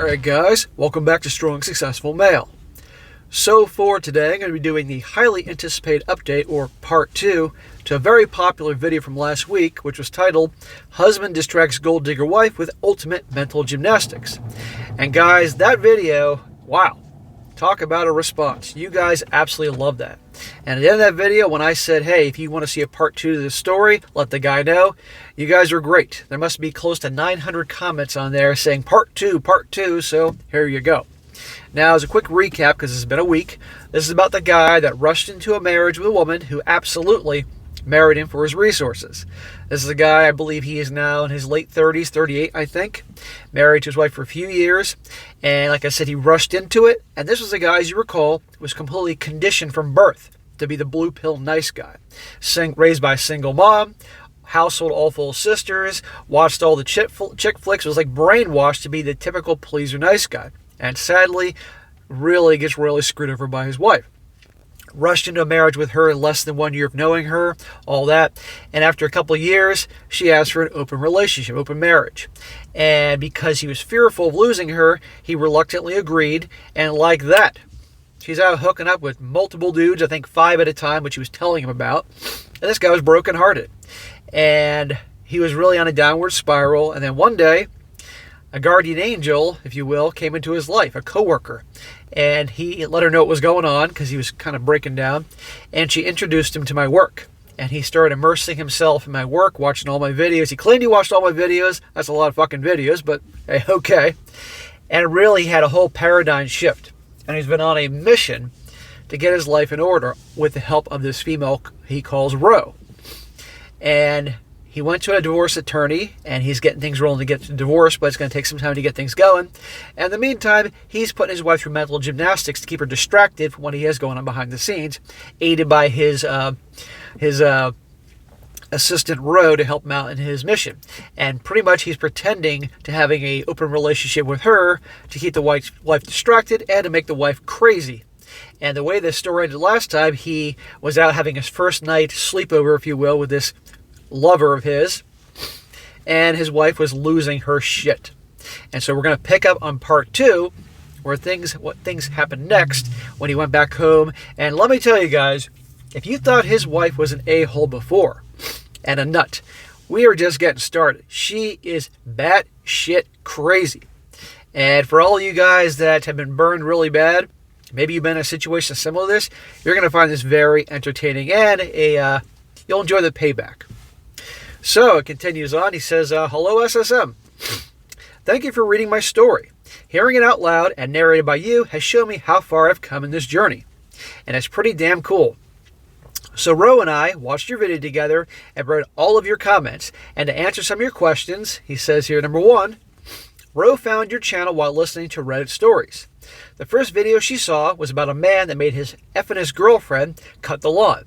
Alright guys, welcome back to Strong Successful Male. So for today, I'm going to be doing the highly anticipated update, or part 2, to a very popular video from last week, which was titled, Husband Distracts Gold Digger Wife with Ultimate Mental Gymnastics. And guys, that video, wow, talk about a response. You guys absolutely love that. And at the end of that video, when I said, hey, if you want to see a part 2 to this story, let the guy know, you guys are great. There must be close to 900 comments on there saying part 2, so here you go. Now, as a quick recap, because it's been a week, this is about the guy that rushed into a marriage with a woman who absolutely married him for his resources. This is a guy, I believe he is now in his late 30s, 38, I think. Married to his wife for a few years. And like I said, he rushed into it. And this was a guy, as you recall, was completely conditioned from birth to be the blue pill nice guy. Raised by a single mom, household all full of sisters, watched all the chick flicks, was like brainwashed to be the typical pleaser nice guy. And sadly, gets really screwed over by his wife. Rushed into a marriage with her in less than 1 year of knowing her, all that. And after a couple of years, she asked for an open relationship, open marriage. And because he was fearful of losing her, he reluctantly agreed. And like that, she's out hooking up with multiple dudes, I think 5 at a time, which he was telling him about. And this guy was brokenhearted. And he was really on a downward spiral. And then one day, a guardian angel, if you will, came into his life, a coworker. And he let her know what was going on because he was kind of breaking down. And she introduced him to my work. And he started immersing himself in my work, watching all my videos. He claimed he watched all my videos. That's a lot of fucking videos, but hey, okay. And really had a whole paradigm shift. And he's been on a mission to get his life in order with the help of this female he calls Ro. And he went to a divorce attorney, and he's getting things rolling to get to divorce, but it's going to take some time to get things going. And in the meantime, he's putting his wife through mental gymnastics to keep her distracted from what he has going on behind the scenes, aided by his assistant Ro to help him out in his mission. And pretty much he's pretending to having an open relationship with her to keep the wife distracted and to make the wife crazy. And the way this story ended last time, he was out having his first night sleepover, if you will, with this lover of his, and his wife was losing her shit. And so we're going to pick up on part 2, where what things happened next when he went back home. And let me tell you guys, if you thought his wife was an a-hole before and a nut, we are just getting started. She is batshit crazy. And for all you guys that have been burned really bad, maybe you've been in a situation similar to this, you're going to find this very entertaining, and you'll enjoy the payback. So it continues on. He says, hello, SSM. Thank you for reading my story. Hearing it out loud and narrated by you has shown me how far I've come in this journey. And it's pretty damn cool. So Ro and I watched your video together and read all of your comments. And to answer some of your questions, he says here, number 1, Ro found your channel while listening to Reddit stories. The first video she saw was about a man that made his effing girlfriend cut the lawn.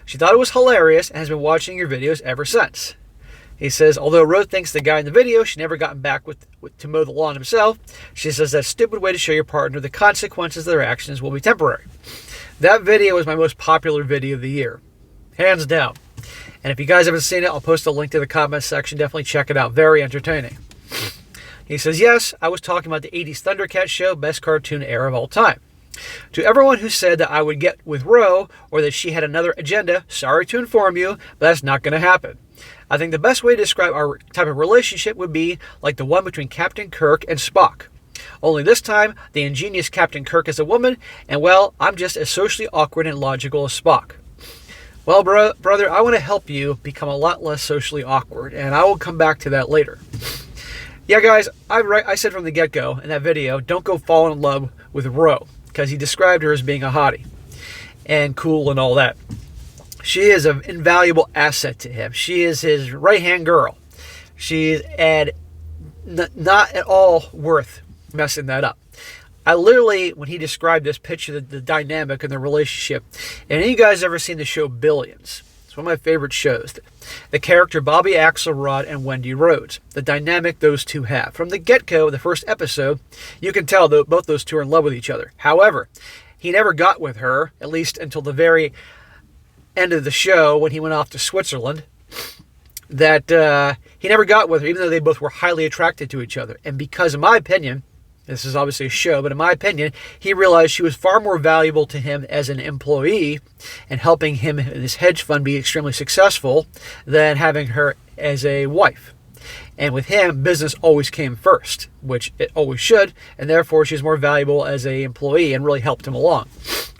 She thought it was hilarious and has been watching your videos ever since. He says, although Ro thinks the guy in the video should never gotten back to mow the lawn himself, she says that's a stupid way to show your partner the consequences of their actions will be temporary. That video is my most popular video of the year. Hands down. And if you guys haven't seen it, I'll post a link to the comments section. Definitely check it out. Very entertaining. He says, yes, I was talking about the 80s Thundercat show, best cartoon era of all time. To everyone who said that I would get with Ro or that she had another agenda, sorry to inform you, but that's not going to happen. I think the best way to describe our type of relationship would be like the one between Captain Kirk and Spock. Only this time, the ingenious Captain Kirk is a woman, and well, I'm just as socially awkward and logical as Spock. Well, brother, I want to help you become a lot less socially awkward, and I will come back to that later. Yeah, guys, I said from the get-go in that video, don't go fall in love with Ro, because he described her as being a hottie and cool and all that. She is an invaluable asset to him. She is his right-hand girl. She's not at all worth messing that up. I literally, when he described this, pictured the dynamic in the relationship. And any of you guys ever seen the show Billions? It's one of my favorite shows. The character Bobby Axelrod and Wendy Rhodes. The dynamic those two have. From the get-go, the first episode, you can tell that both those two are in love with each other. However, he never got with her, at least until the very end of the show when he went off to Switzerland. That he never got with her, even though they both were highly attracted to each other. And because, in my opinion, This is obviously a show, but in my opinion, he realized she was far more valuable to him as an employee and helping him in his hedge fund be extremely successful than having her as a wife. And with him, business always came first, which it always should, and therefore she's more valuable as an employee and really helped him along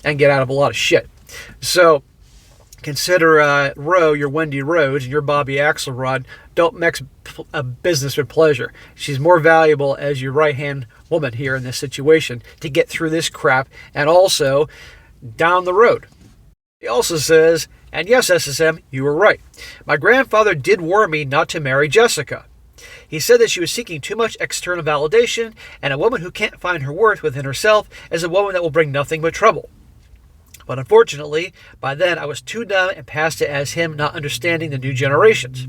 and get out of a lot of shit. So consider Roe your Wendy Rhodes and your Bobby Axelrod. Don't mix a business with pleasure. She's more valuable as your right-hand woman here in this situation to get through this crap and also down the road. He also says, and yes, SSM, you were right. My grandfather did warn me not to marry Jessica. He said that she was seeking too much external validation, and a woman who can't find her worth within herself is a woman that will bring nothing but trouble. But unfortunately, by then I was too dumb and passed it as him not understanding the new generations.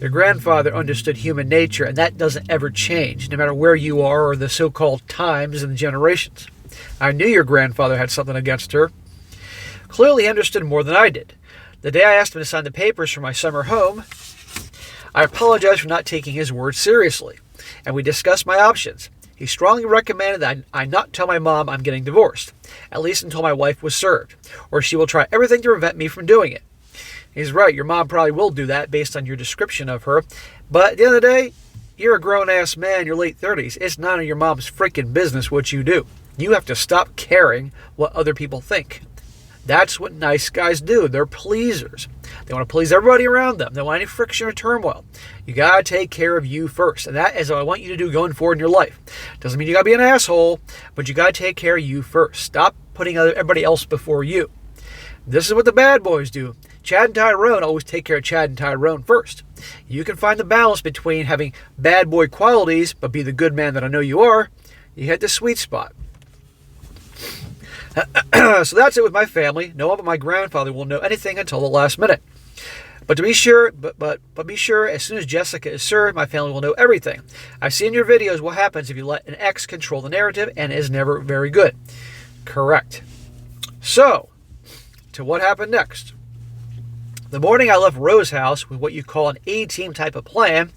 Your grandfather understood human nature, and that doesn't ever change, no matter where you are or the so-called times and the generations. I knew your grandfather had something against her. Clearly he understood more than I did. The day I asked him to sign the papers for my summer home, I apologized for not taking his word seriously, and we discussed my options. He strongly recommended that I not tell my mom I'm getting divorced, at least until my wife was served, or she will try everything to prevent me from doing it. He's right, your mom probably will do that based on your description of her, but at the end of the day, you're a grown-ass man in your late 30s. It's none of your mom's freaking business what you do. You have to stop caring what other people think. That's what nice guys do. They're pleasers. They want to please everybody around them. They don't want any friction or turmoil. You got to take care of you first. And that is what I want you to do going forward in your life. Doesn't mean you got to be an asshole, but you got to take care of you first. Stop putting everybody else before you. This is what the bad boys do. Chad and Tyrone always take care of Chad and Tyrone first. You can find the balance between having bad boy qualities, but be the good man that I know you are. You hit the sweet spot. So that's it with my family. No one but my grandfather will know anything until the last minute. But to be sure, but be sure, as soon as Jessica is served, my family will know everything. I've seen your videos what happens if you let an ex control the narrative, and it is never very good. Correct. So, to what happened next. The morning I left Rose's house with what you call an A-team type of plan,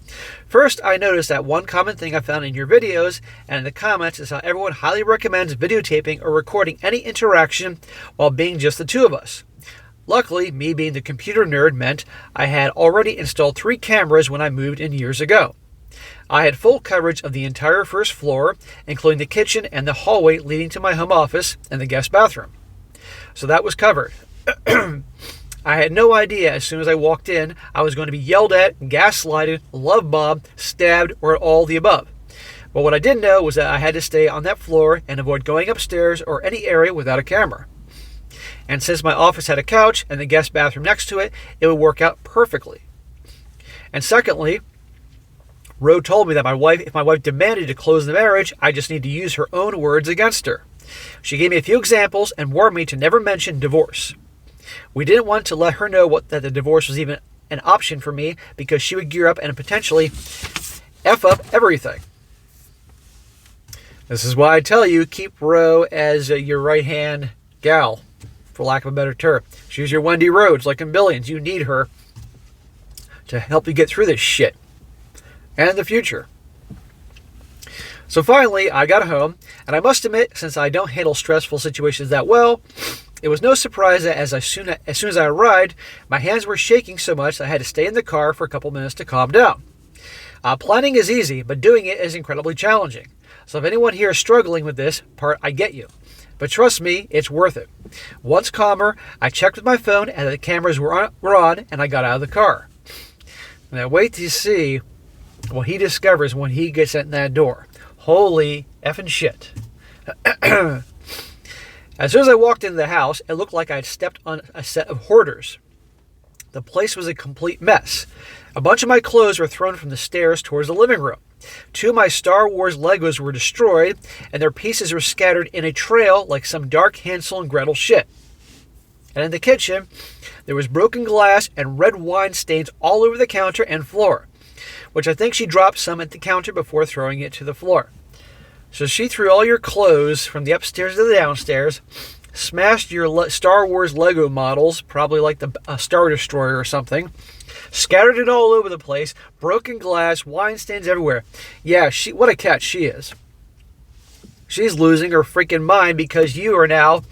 first I noticed that one common thing I found in your videos and in the comments is how everyone highly recommends videotaping or recording any interaction while being just the two of us. Luckily, me being the computer nerd meant I had already installed 3 cameras when I moved in years ago. I had full coverage of the entire first floor, including the kitchen and the hallway leading to my home office and the guest bathroom. So that was covered. I had no idea as soon as I walked in I was going to be yelled at, gaslighted, love-bombed, stabbed, or all the above. But what I didn't know was that I had to stay on that floor and avoid going upstairs or any area without a camera. And since my office had a couch and the guest bathroom next to it, it would work out perfectly. And secondly, Ro told me that if my wife demanded to close the marriage, I just need to use her own words against her. She gave me a few examples and warned me to never mention divorce. We didn't want to let her know that the divorce was even an option for me because she would gear up and potentially F up everything. This is why I tell you, keep Ro as your right-hand gal, for lack of a better term. She's your Wendy Rhodes, like in Billions. You need her to help you get through this shit and in the future. So finally, I got home, and I must admit, since I don't handle stressful situations that well, it was no surprise that as soon as I arrived, my hands were shaking so much that I had to stay in the car for a couple minutes to calm down. Planning is easy, but doing it is incredibly challenging. So if anyone here is struggling with this part, I get you. But trust me, it's worth it. Once calmer, I checked with my phone and the cameras were on, and I got out of the car. Now wait till you see what he discovers when he gets in that door. Holy effing shit. As soon as I walked into the house, it looked like I had stepped on a set of hoarders. The place was a complete mess. A bunch of my clothes were thrown from the stairs towards the living room. 2 of my Star Wars Legos were destroyed, and their pieces were scattered in a trail like some dark Hansel and Gretel shit. And in the kitchen, there was broken glass and red wine stains all over the counter and floor, which I think she dropped some at the counter before throwing it to the floor. So she threw all your clothes from the upstairs to the downstairs, smashed your Star Wars Lego models, probably like the Star Destroyer or something, scattered it all over the place, broken glass, wine stains everywhere. Yeah, what a catch she is. She's losing her freaking mind because you are now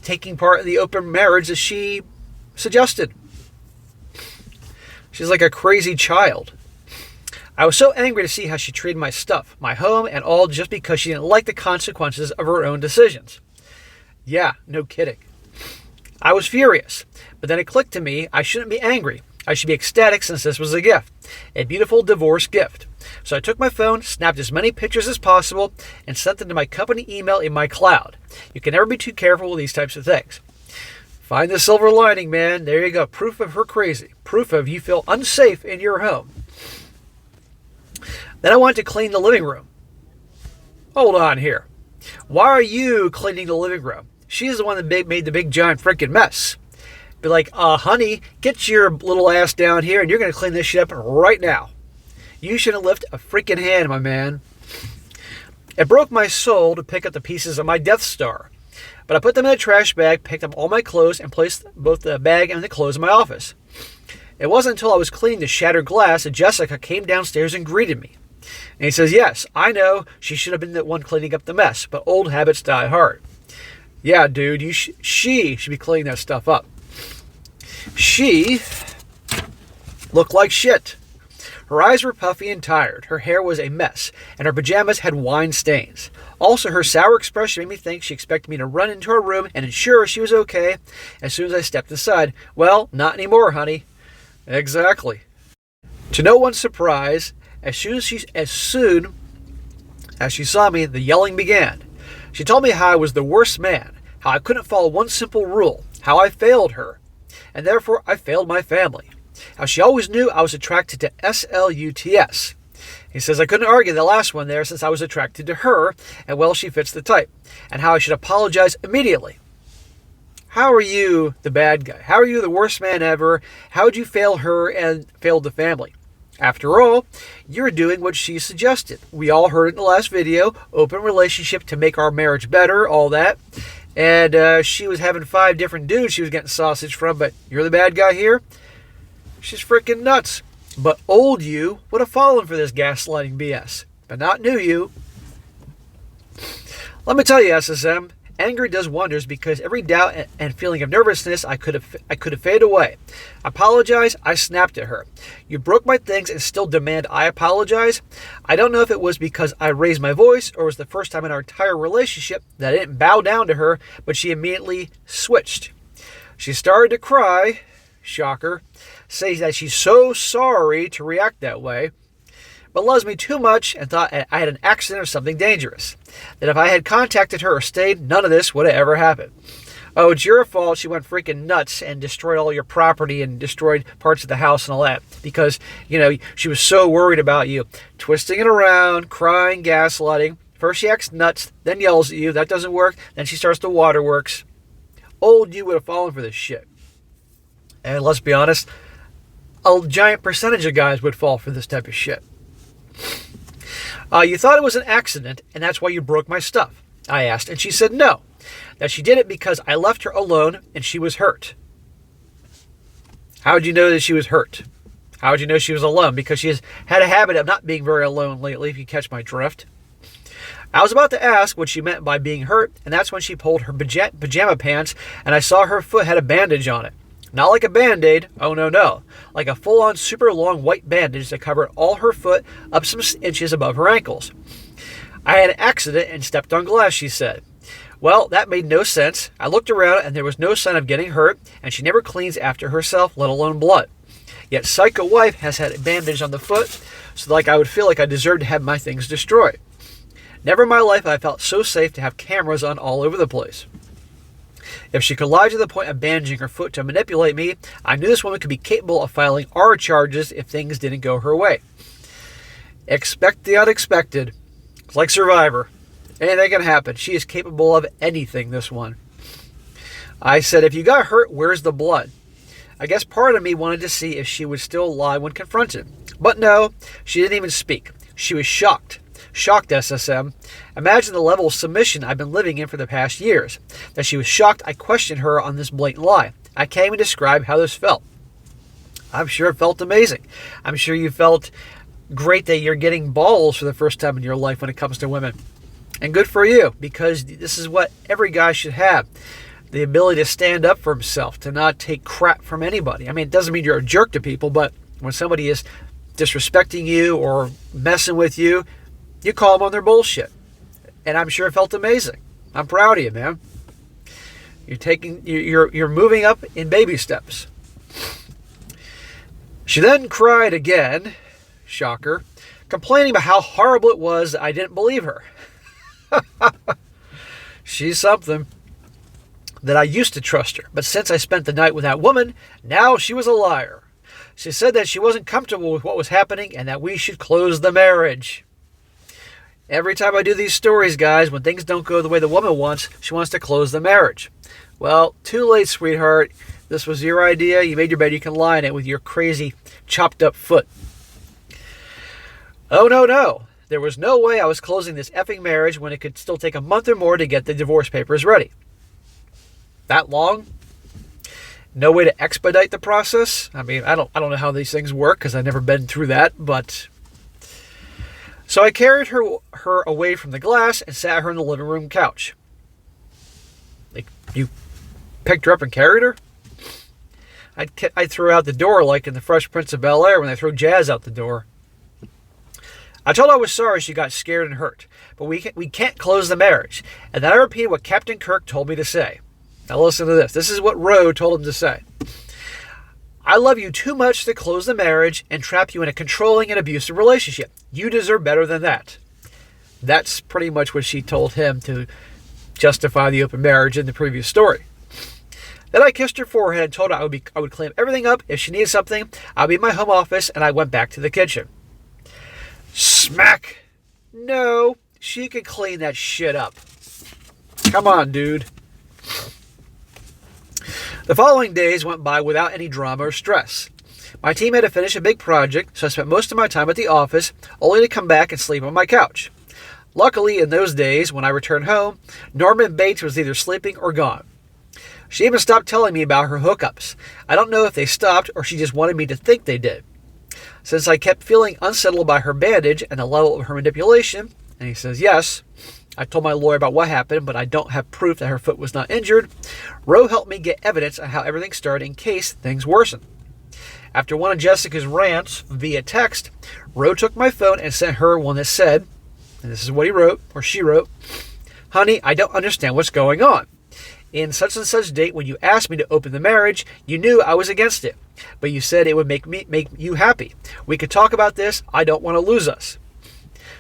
taking part in the open marriage that she suggested. She's like a crazy child. I was so angry to see how she treated my stuff, my home, and all just because she didn't like the consequences of her own decisions. Yeah, no kidding. I was furious, but then it clicked to me I shouldn't be angry. I should be ecstatic since this was a gift, a beautiful divorce gift. So I took my phone, snapped as many pictures as possible, and sent them to my company email in my cloud. You can never be too careful with these types of things. Find the silver lining, man. There you go. Proof of her crazy. Proof of you feel unsafe in your home. Then I wanted to clean the living room. Hold on here. Why are you cleaning the living room? She's the one that made the big giant freaking mess. Be like, honey, get your little ass down here and you're going to clean this shit up right now. You shouldn't lift a freaking hand, my man. It broke my soul to pick up the pieces of my Death Star. But I put them in a trash bag, picked up all my clothes, and placed both the bag and the clothes in my office. It wasn't until I was cleaning the shattered glass that Jessica came downstairs and greeted me. And he says, yes, I know she should have been the one cleaning up the mess, but old habits die hard. Yeah, dude, she should be cleaning that stuff up. She looked like shit. Her eyes were puffy and tired. Her hair was a mess, and her pajamas had wine stains. Also, her sour expression made me think she expected me to run into her room and ensure she was okay as soon as I stepped inside. Well, not anymore, honey. Exactly. To no one's surprise, as soon as she saw me, the yelling began. She told me how I was the worst man, how I couldn't follow one simple rule, how I failed her, and therefore I failed my family. How she always knew I was attracted to sluts. He says I couldn't argue the last one there since I was attracted to her, and well, she fits the type, and how I should apologize immediately. How are you the bad guy? How are you the worst man ever? How would you fail her and fail the family? After all, you're doing what she suggested. We all heard it in the last video, open relationship to make our marriage better, all that. And she was having 5 different dudes she was getting sausage from, but you're the bad guy here? She's freaking nuts. But old you would have fallen for this gaslighting BS, but not new you. Let me tell you, SSM, anger does wonders because every doubt and feeling of nervousness I could have faded away. Apologize, I snapped at her. You broke my things and still demand I apologize? I don't know if it was because I raised my voice or it was the first time in our entire relationship that I didn't bow down to her, but she immediately switched. She started to cry, shocker, say that she's so sorry to react that way, but loves me too much and thought I had an accident or something dangerous. That if I had contacted her or stayed, none of this would have ever happened. Oh, it's your fault she went freaking nuts and destroyed all your property and destroyed parts of the house and all that. Because, she was so worried about you. Twisting it around, crying, gaslighting. First she acts nuts, then yells at you. That doesn't work. Then she starts the waterworks. Old you would have fallen for this shit. And let's be honest, a giant percentage of guys would fall for this type of shit. You thought it was an accident, and that's why you broke my stuff, I asked, and she said no, that she did it because I left her alone and she was hurt. How would you know that she was hurt? How would you know she was alone? Because she has had a habit of not being very alone lately, if you catch my drift. I was about to ask what she meant by being hurt, and that's when she pulled her pajama pants, and I saw her foot had a bandage on it. Not like a Band-Aid, oh no, like a full-on super long white bandage that covered all her foot up some inches above her ankles. I had an accident and stepped on glass, she said. Well, that made no sense. I looked around and there was no sign of getting hurt, and she never cleans after herself, let alone blood. Yet Psycho Wife has had a bandage on the foot, so I would feel like I deserved to have my things destroyed. Never in my life have I felt so safe to have cameras on all over the place. If she could lie to the point of bandaging her foot to manipulate me, I knew this woman could be capable of filing our charges if things didn't go her way. Expect the unexpected. It's like Survivor. Anything can happen. She is capable of anything, this one. I said, if you got hurt, where's the blood? I guess part of me wanted to see if she would still lie when confronted. But no, she didn't even speak. She was shocked. Shocked, SSM. Imagine the level of submission I've been living in for the past years. That she was shocked I questioned her on this blatant lie. I can't even describe how this felt. I'm sure it felt amazing. I'm sure you felt great that you're getting balls for the first time in your life when it comes to women. And good for you, because this is what every guy should have. The ability to stand up for himself, to not take crap from anybody. I mean, it doesn't mean you're a jerk to people, but when somebody is disrespecting you or messing with you, you call them on their bullshit. And I'm sure it felt amazing. I'm proud of you, man. You're moving up in baby steps. She then cried again, shocker, complaining about how horrible it was that I didn't believe her. She's something. That I used to trust her, but since I spent the night with that woman, now she was a liar. She said that she wasn't comfortable with what was happening and that we should close the marriage. Every time I do these stories, guys, when things don't go the way the woman wants, she wants to close the marriage. Well, too late, sweetheart. This was your idea. You made your bed. You can lie in it with your crazy chopped up foot. Oh, no. There was no way I was closing this effing marriage when it could still take a month or more to get the divorce papers ready. That long? No way to expedite the process? I mean, I don't know how these things work because I've never been through that, but... So I carried her away from the glass and sat her on the living room couch. Like, you picked her up and carried her? I'd throw her out the door like in the Fresh Prince of Bel-Air when they throw Jazz out the door. I told her I was sorry she got scared and hurt, but we can't close the marriage. And then I repeated what Captain Kirk told me to say. Now listen to this. This is what Roe told him to say. I love you too much to close the marriage and trap you in a controlling and abusive relationship. You deserve better than that. That's pretty much what she told him to justify the open marriage in the previous story. Then I kissed her forehead and told her I would clean everything up. If she needed something, I'll be in my home office, and I went back to the kitchen. Smack! No, she could clean that shit up. Come on, dude. The following days went by without any drama or stress. My team had to finish a big project, so I spent most of my time at the office, only to come back and sleep on my couch. Luckily, in those days, when I returned home, Norman Bates was either sleeping or gone. She even stopped telling me about her hookups. I don't know if they stopped or she just wanted me to think they did. Since I kept feeling unsettled by her bandage and the level of her manipulation, and he says yes, I told my lawyer about what happened, but I don't have proof that her foot was not injured. Roe helped me get evidence on how everything started in case things worsen. After one of Jessica's rants via text, Roe took my phone and sent her one that said, and this is what he wrote, or she wrote, "Honey, I don't understand what's going on. In such and such date, when you asked me to open the marriage, you knew I was against it, but you said it would make you happy. We could talk about this. I don't want to lose us."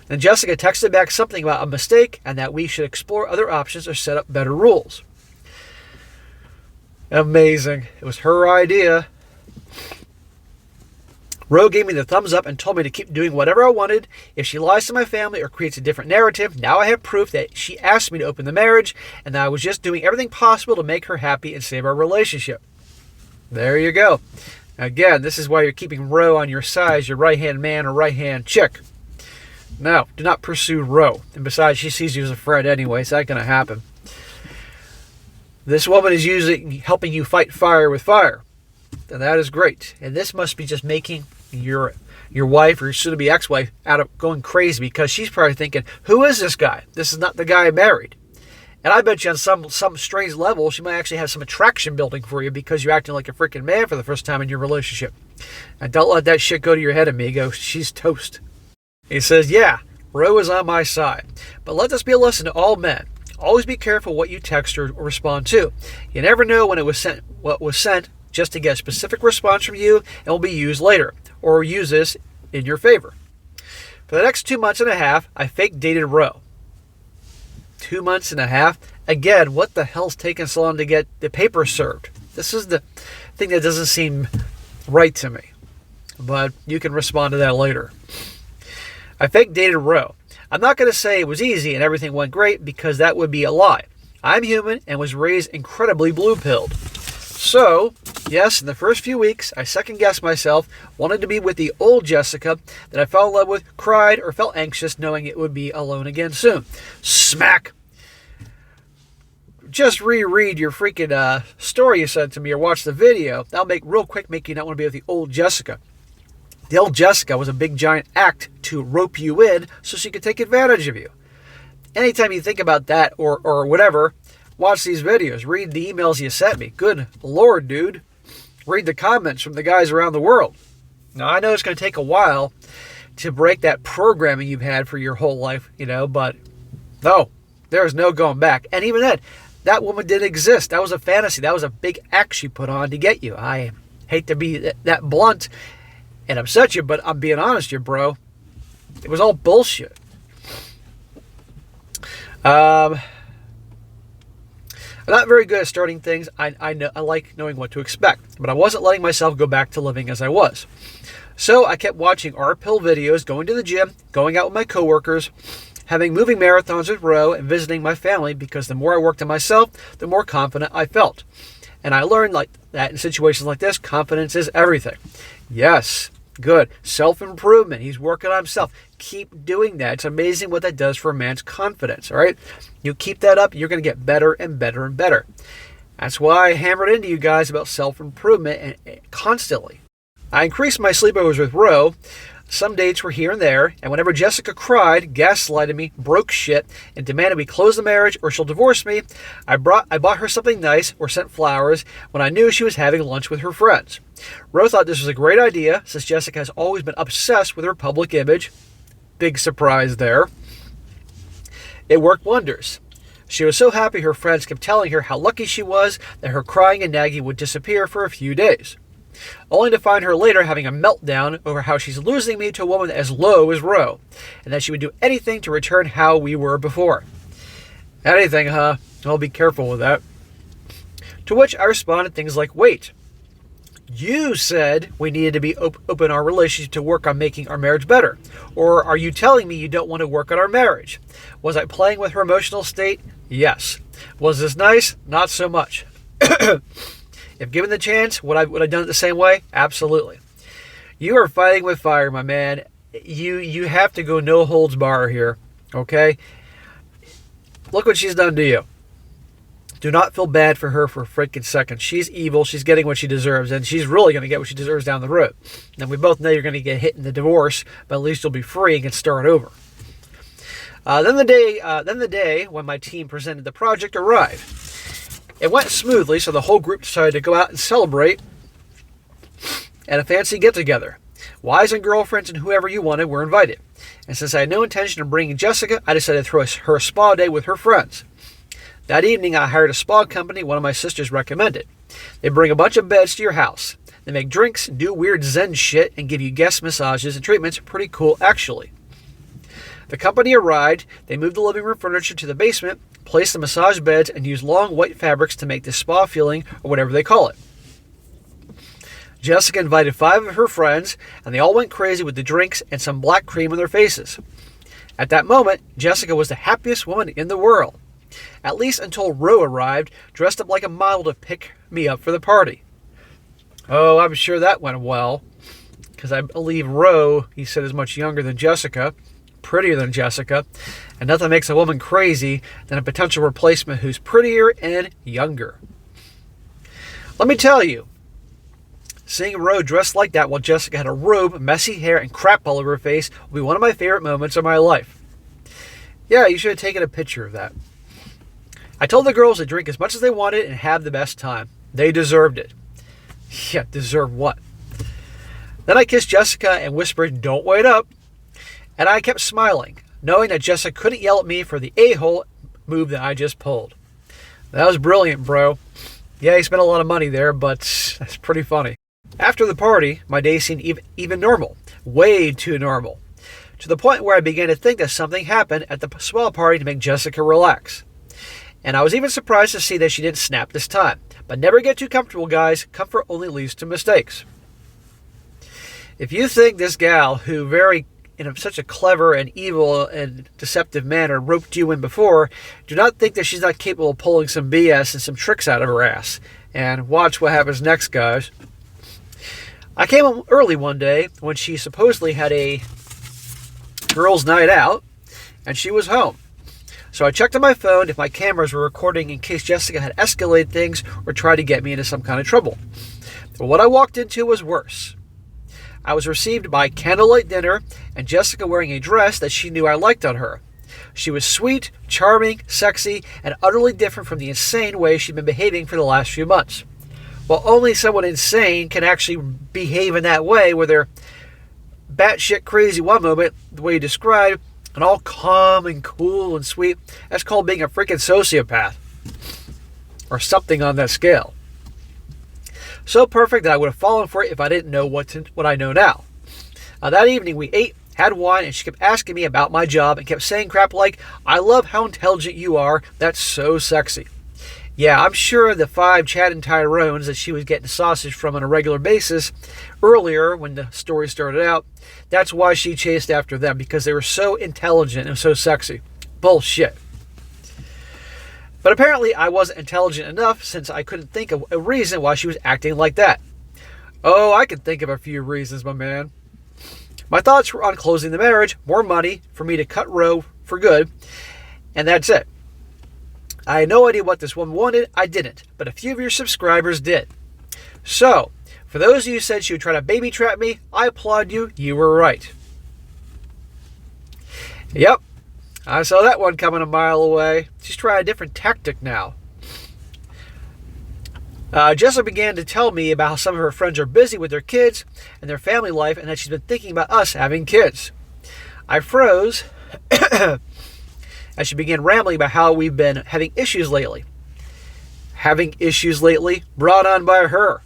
Then Jessica texted back something about a mistake and that we should explore other options or set up better rules. Amazing. It was her idea. Roe gave me the thumbs up and told me to keep doing whatever I wanted. If she lies to my family or creates a different narrative, now I have proof that she asked me to open the marriage and that I was just doing everything possible to make her happy and save our relationship. There you go. Again, this is why you're keeping Roe on your side as your right-hand man or right-hand chick. No, do not pursue Roe. And besides, she sees you as a friend anyway, so that's going to happen. This woman is helping you fight fire with fire. And that is great. And this must be just making your wife or your soon-to-be ex-wife out of going crazy because she's probably thinking, who is this guy? This is not the guy I married. And I bet you on some strange level, she might actually have some attraction building for you because you're acting like a freaking man for the first time in your relationship. And don't let that shit go to your head, amigo. She's toast. He says, yeah, Roe is on my side. But let this be a lesson to all men. Always be careful what you text or respond to. You never know when what was sent just to get a specific response from you and will be used later, or use this in your favor. For the next 2 months and a half, I fake dated Roe. 2 months and a half? Again, what the hell's taking so long to get the paper served? This is the thing that doesn't seem right to me. But you can respond to that later. I fake dated Roe. I'm not going to say it was easy and everything went great because that would be a lie. I'm human and was raised incredibly blue-pilled. So, yes, in the first few weeks, I second-guessed myself, wanted to be with the old Jessica that I fell in love with, cried, or felt anxious knowing it would be alone again soon. Smack! Just reread your freaking story you sent to me or watch the video. That'll make you not want to be with the old Jessica. The old Jessica was a big giant act to rope you in so she could take advantage of you. anytime you think about that or whatever, watch these videos, read the emails you sent me. Good Lord, dude. Read the comments from the guys around the world. Now, I know it's going to take a while to break that programming you've had for your whole life, but no, there's no going back. And even then, that woman didn't exist. That was a fantasy. That was a big act she put on to get you. I hate to be that blunt and upset you, but I'm being honest here, bro. It was all bullshit. I'm not very good at starting things. I like knowing what to expect, but I wasn't letting myself go back to living as I was. So I kept watching R-Pill videos, going to the gym, going out with my coworkers, having moving marathons with Ro, and visiting my family, because the more I worked on myself, the more confident I felt. And I learned like that in situations like this, confidence is everything. Yes, good. Self-improvement. He's working on himself. Keep doing that. It's amazing what that does for a man's confidence, all right? You keep that up, you're going to get better and better and better. That's why I hammered into you guys about self-improvement and constantly. I increased my sleepovers with Ro. Some dates were here and there, and whenever Jessica cried, gaslighted me, broke shit, and demanded we close the marriage or she'll divorce me, I bought her something nice or sent flowers when I knew she was having lunch with her friends. Ro thought this was a great idea, since Jessica has always been obsessed with her public image. Big surprise there. It worked wonders. She was so happy her friends kept telling her how lucky she was that her crying and nagging would disappear for a few days, only to find her later having a meltdown over how she's losing me to a woman as low as Ro, and that she would do anything to return how we were before. Anything, huh? I'll be careful with that. To which I responded things like, wait, you said we needed to be open our relationship to work on making our marriage better. Or are you telling me you don't want to work on our marriage? Was I playing with her emotional state? Yes. Was this nice? Not so much. If given the chance, would I have done it the same way? Absolutely. You are fighting with fire, my man. You have to go no holds bar here, okay? Look what she's done to you. Do not feel bad for her for a freaking second. She's evil. She's getting what she deserves, and she's really going to get what she deserves down the road. And we both know you're going to get hit in the divorce, but at least you'll be free and can start over. Then the day when my team presented the project arrived. It went smoothly, so the whole group decided to go out and celebrate at a fancy get-together. Wives and girlfriends and whoever you wanted were invited. And since I had no intention of bringing Jessica, I decided to throw her a spa day with her friends. That evening, I hired a spa company one of my sisters recommended. They bring a bunch of beds to your house. They make drinks, do weird Zen shit, and give you guest massages and treatments. Pretty cool, actually. The company arrived. They moved the living room furniture to the basement, placed the massage beds, and used long white fabrics to make the spa feeling, or whatever they call it. Jessica invited 5 of her friends, and they all went crazy with the drinks and some black cream on their faces. At that moment, Jessica was the happiest woman in the world. At least until Ro arrived, dressed up like a model to pick me up for the party. Oh, I'm sure that went well, because I believe Ro, he said, is much younger than Jessica, prettier than Jessica, and nothing makes a woman crazy than a potential replacement who's prettier and younger. Let me tell you, seeing Ro dressed like that while Jessica had a robe, messy hair, and crap all over her face will be one of my favorite moments of my life. Yeah, you should have taken a picture of that. I told the girls to drink as much as they wanted and have the best time. They deserved it. Yeah, deserve what? Then I kissed Jessica and whispered, "Don't wait up." And I kept smiling, knowing that Jessica couldn't yell at me for the a-hole move that I just pulled. That was brilliant, bro. Yeah, he spent a lot of money there, but that's pretty funny. After the party, my day seemed even normal. Way too normal. To the point where I began to think that something happened at the spa party to make Jessica relax. And I was even surprised to see that she didn't snap this time. But never get too comfortable, guys. Comfort only leads to mistakes. If you think this gal, who in such a clever and evil and deceptive manner roped you in before, do not think that she's not capable of pulling some BS and some tricks out of her ass. And watch what happens next, guys. I came home early one day when she supposedly had a girls' night out, and she was home. So I checked on my phone if my cameras were recording in case Jessica had escalated things or tried to get me into some kind of trouble. But what I walked into was worse. I was received by candlelight dinner and Jessica wearing a dress that she knew I liked on her. She was sweet, charming, sexy, and utterly different from the insane way she'd been behaving for the last few months. Well, only someone insane can actually behave in that way, where they're batshit crazy one moment, the way you described, and all calm and cool and sweet. That's called being a freaking sociopath. Or something on that scale. So perfect that I would have fallen for it if I didn't know what I know now. That evening we ate, had wine, and she kept asking me about my job and kept saying crap like, "I love how intelligent you are. That's so sexy." Yeah, I'm sure the 5 Chad and Tyrones that she was getting sausage from on a regular basis earlier when the story started out, that's why she chased after them, because they were so intelligent and so sexy. Bullshit. But apparently I wasn't intelligent enough, since I couldn't think of a reason why she was acting like that. Oh, I can think of a few reasons, my man. My thoughts were on closing the marriage, more money for me to cut row for good, and that's it. I had no idea what this woman wanted. I didn't, but a few of your subscribers did. So, for those of you who said she would try to baby trap me, I applaud you. You were right. Yep, I saw that one coming a mile away. She's trying a different tactic now. Jessica began to tell me about how some of her friends are busy with their kids and their family life, and that she's been thinking about us having kids. I froze as she began rambling about how we've been having issues lately. Having issues lately? Brought on by her.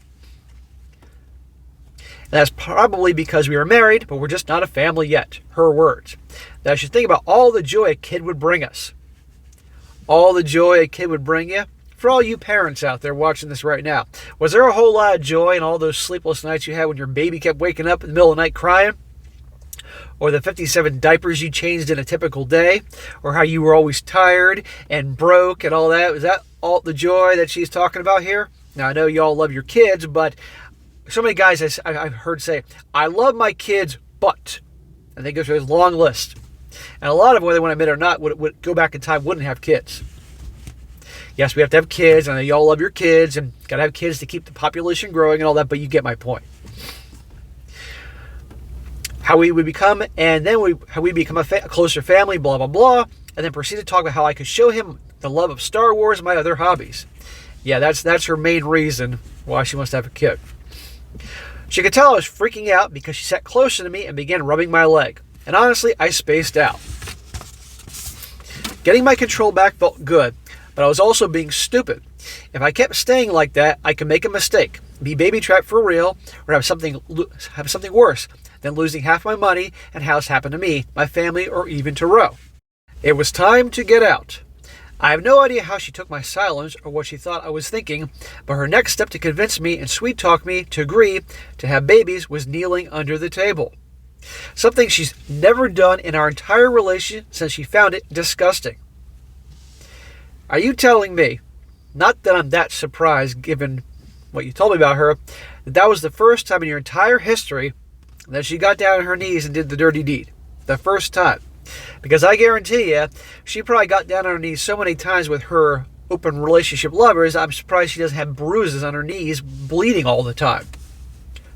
And that's probably because we were married, but we're just not a family yet. Her words. That I should think about all the joy a kid would bring us. All the joy a kid would bring you? For all you parents out there watching this right now, was there a whole lot of joy in all those sleepless nights you had when your baby kept waking up in the middle of the night crying? Or the 57 diapers you changed in a typical day? Or how you were always tired and broke and all that? Was that all the joy that she's talking about here? Now, I know you all love your kids, but so many guys I've heard say, "I love my kids, but..." And they go through this long list. And a lot of them, whether they want to admit it or not, would go back in time, wouldn't have kids. Yes, we have to have kids, and you all love your kids, and got to have kids to keep the population growing and all that, but you get my point. How we would become, and then how we become a closer family, blah, blah, blah, and then proceed to talk about how I could show him the love of Star Wars and my other hobbies. Yeah, that's her main reason why she wants to have a kid. She could tell I was freaking out because she sat closer to me and began rubbing my leg. And honestly, I spaced out. Getting my control back felt good, but I was also being stupid. If I kept staying like that, I could make a mistake, be baby trapped for real, or have something worse than losing half my money and house happen to me, my family, or even to Ro. It was time to get out. I have no idea how she took my silence or what she thought I was thinking, but her next step to convince me and sweet-talk me to agree to have babies was kneeling under the table. Something she's never done in our entire relationship since she found it disgusting. Are you telling me, not that I'm that surprised given what you told me about her, that was the first time in your entire history that she got down on her knees and did the dirty deed? The first time. Because I guarantee you, she probably got down on her knees so many times with her open relationship lovers, I'm surprised she doesn't have bruises on her knees bleeding all the time.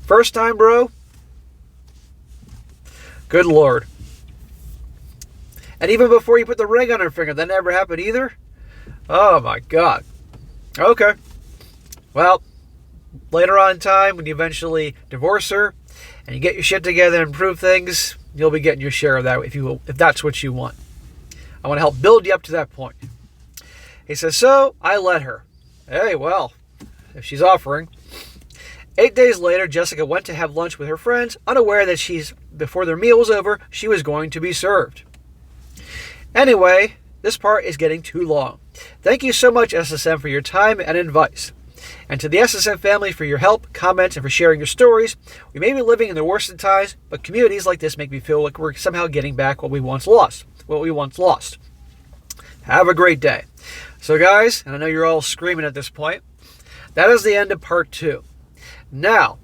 First time, bro? Good Lord. And even before you put the ring on her finger, that never happened either? Oh my God. Okay. Well, later on in time, when you eventually divorce her and you get your shit together and improve things, you'll be getting your share of that if that's what you want. I want to help build you up to that point. He says, so I let her. Hey, well, if she's offering. 8 days later, Jessica went to have lunch with her friends, unaware that before their meal was over, she was going to be served. Anyway, this part is getting too long. Thank you so much, SSM, for your time and advice. And to the SSM family for your help, comments, and for sharing your stories. We may be living in the worst of times, but communities like this make me feel like we're somehow getting back what we once lost. Have a great day. So guys, and I know you're all screaming at this point, that is the end of part 2. Now,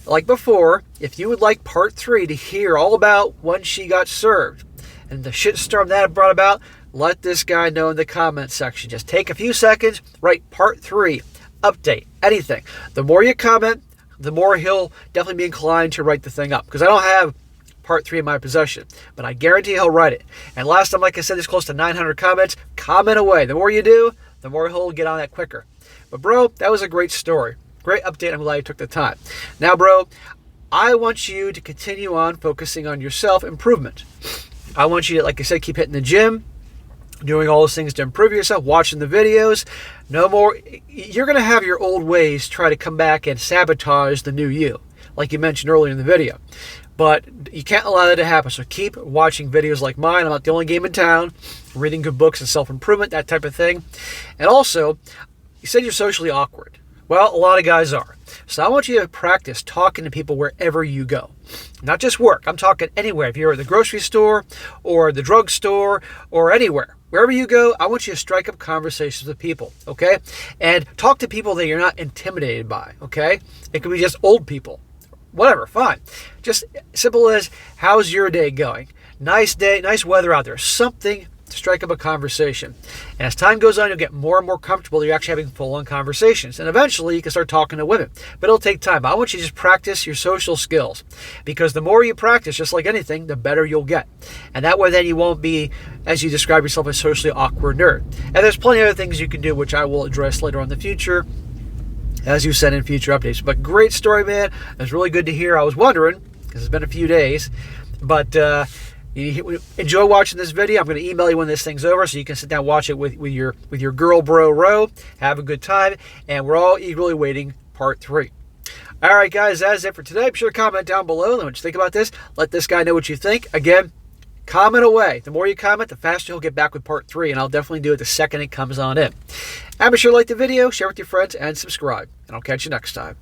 like before, if you would like part 3 to hear all about when she got served and the shitstorm that it brought about, let this guy know in the comments section. Just take a few seconds, write part 3, update, anything. The more you comment, the more he'll definitely be inclined to write the thing up. Because I don't have part 3 in my possession. But I guarantee he'll write it. And last time, like I said, there's close to 900 comments. Comment away. The more you do, the more he'll get on that quicker. But bro, that was a great story. Great update. I'm glad you took the time. Now, bro, I want you to continue on focusing on your self-improvement. I want you to, like I said, keep hitting the gym, doing all those things to improve yourself, watching the videos. No more. You're going to have your old ways try to come back and sabotage the new you, like you mentioned earlier in the video. But you can't allow that to happen. So keep watching videos like mine. I'm not the only game in town. Reading good books and self-improvement, that type of thing. And also, you said you're socially awkward. Well, a lot of guys are. So I want you to practice talking to people wherever you go. Not just work. I'm talking anywhere. If you're at the grocery store or the drugstore or anywhere, wherever you go, I want you to strike up conversations with people, okay? And talk to people that you're not intimidated by, okay? It could be just old people. Whatever, fine. Just simple as, how's your day going? Nice day, nice weather out there. Something to strike up a conversation. And as time goes on, you'll get more and more comfortable. You're actually having full-on conversations. And eventually, you can start talking to women. But it'll take time. I want you to just practice your social skills. Because the more you practice, just like anything, the better you'll get. And that way, then you won't be, as you describe yourself, a socially awkward nerd. And there's plenty of other things you can do, which I will address later on in the future, as you send in future updates. But great story, man. It was really good to hear. I was wondering, because it's been a few days, but you enjoy watching this video. I'm going to email you when this thing's over so you can sit down and watch it with your girl, bro, Ro. Have a good time. And we're all eagerly waiting part 3. All right, guys, that's it for today. Be sure to comment down below. Let me know what you think about this. Let this guy know what you think. Again, comment away. The more you comment, the faster he'll get back with part 3, and I'll definitely do it the second it comes on in. And be sure to like the video, share with your friends, and subscribe. And I'll catch you next time.